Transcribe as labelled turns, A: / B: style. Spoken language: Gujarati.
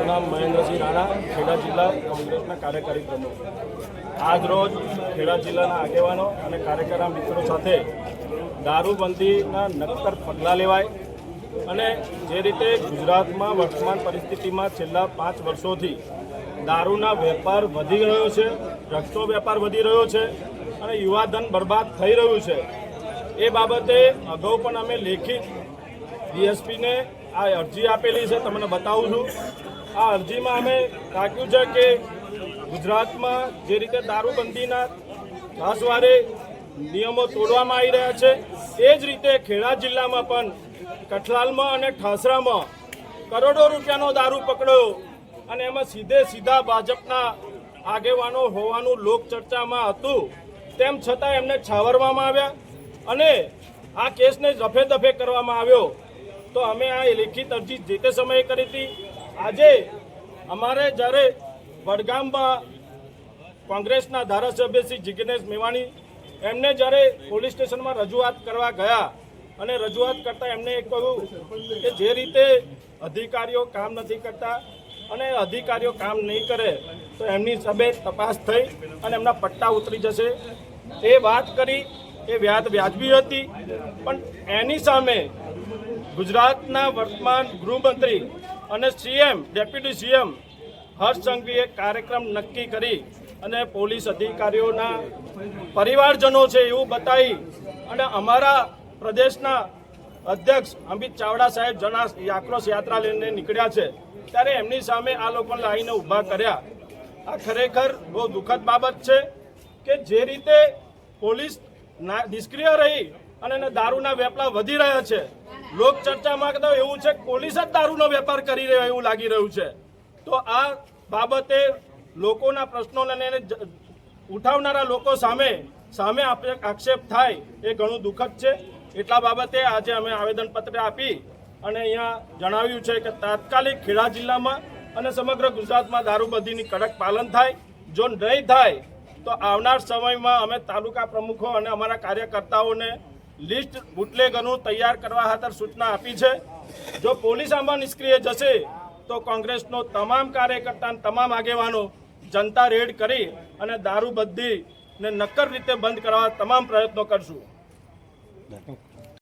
A: મારું નામ મહેન્દ્રસિંહ રાણા, ખેડા જિલ્લા કોંગ્રેસના કાર્યકારી પ્રમુખ. આજ રોજ ખેડા જિલ્લાના આગેવાનો અને કાર્યકરના મિત્રો સાથે દારૂબંધીના નક્કર પગલાં લેવાય અને જે રીતે ગુજરાતમાં વર્તમાન પરિસ્થિતિમાં છેલ્લા 5 વર્ષોથી દારૂના વેપાર વધી રહ્યો છે, ડ્રગ્સનો વેપાર વધી રહ્યો છે અને યુવાધન બરબાદ થઈ રહ્યું છે, એ બાબતે અગાઉ પણ અમે લેખિત ડીએસપીને આ અરજી આપેલી છે. તમને બતાવું છું. આ અરજીમાં અમે તાક્યું છે કે ગુજરાતમાં જે રીતે દારૂબંધીના ત્રાસવારે નિયમો તોડવામાં આવી રહ્યા છે, એ જ રીતે ખેડા જિલ્લામાં પણ કઠલાલમાં અને ઠાસરામાં કરોડો રૂપિયાનો દારૂ પકડ્યો અને એમાં સીધા ભાજપના આગેવાનો હોવાનું લોકચર્ચામાં હતું. તેમ છતાં એમને છાવરવામાં આવ્યા અને આ કેસને રફે દફે કરવામાં આવ્યો. તો અમે આ લેખિત અરજી જે તે સમયે કરી હતી. આજે અમારે જ્યારે વડગામમાં કોંગ્રેસના ધારાસભ્ય શ્રી જિગ્નેશ મેવાણી એમને જ્યારે પોલીસ સ્ટેશનમાં રજૂઆત કરવા ગયા અને રજૂઆત કરતાં એમને કહ્યું કે જે રીતે અધિકારીઓ કામ નથી કરતા અને અધિકારીઓ કામ નહીં કરે તો એમની સબે તપાસ થઈ અને એમના પટ્ટા ઉતરી જશે, એ વાત કરી. એ વ્યાજબી હતી, પણ એની સામે ગુજરાતના વર્તમાન ગૃહમંત્રી અને સીએમ, ડેપ્યુટી સીએમ હર્ષ સંઘવીએ કાર્યક્રમ નક્કી કરી અને પોલીસ અધિકારીઓના પરિવારજનો છે એવું બતાવી અને અમારા પ્રદેશના અધ્યક્ષ અમિત ચાવડા સાહેબ આક્રોશ યાત્રા લઈને નીકળ્યા છે, ત્યારે એમની સામે આ લોકોને લાવીને ઊભા કર્યા. આ ખરેખર બહુ દુઃખદ બાબત છે કે જે રીતે પોલીસ નિષ્ક્રિય રહી અને દારૂના વેપાર વધી રહ્યા છે. લોકચર્ચામાં તો એવું છે કે પોલીસ જ દારૂનો વેપાર કરી રહ્યો એવું લાગી રહ્યું છે. તો આ બાબતે લોકોના પ્રશ્નોને ઉઠાવનારા લોકો સામે આક્ષેપ થાય એ ઘણું દુઃખદ છે. એટલા બાબતે આજે અમે આવેદનપત્ર આપી અને અહીંયા જણાવ્યું છે કે તાત્કાલિક ખેડા જિલ્લામાં અને સમગ્ર ગુજરાતમાં દારૂબંધીની કડક પાલન થાય. જો નહીં થાય તો આવનાર સમયમાં અમે તાલુકા પ્રમુખો અને અમારા કાર્યકર્તાઓને લિસ્ટ બુટલેગરનું તૈયાર કરવા ખાતર સૂચના આપી છે. જો પોલીસ આમાં નિષ્ક્રિય જશે તો કોંગ્રેસનો તમામ કાર્યકર્તા અને તમામ આગેવાનો જનતા રેડ કરી અને દારૂબંધીને નક્કર રીતે બંધ કરવા તમામ પ્રયત્નો કરશું.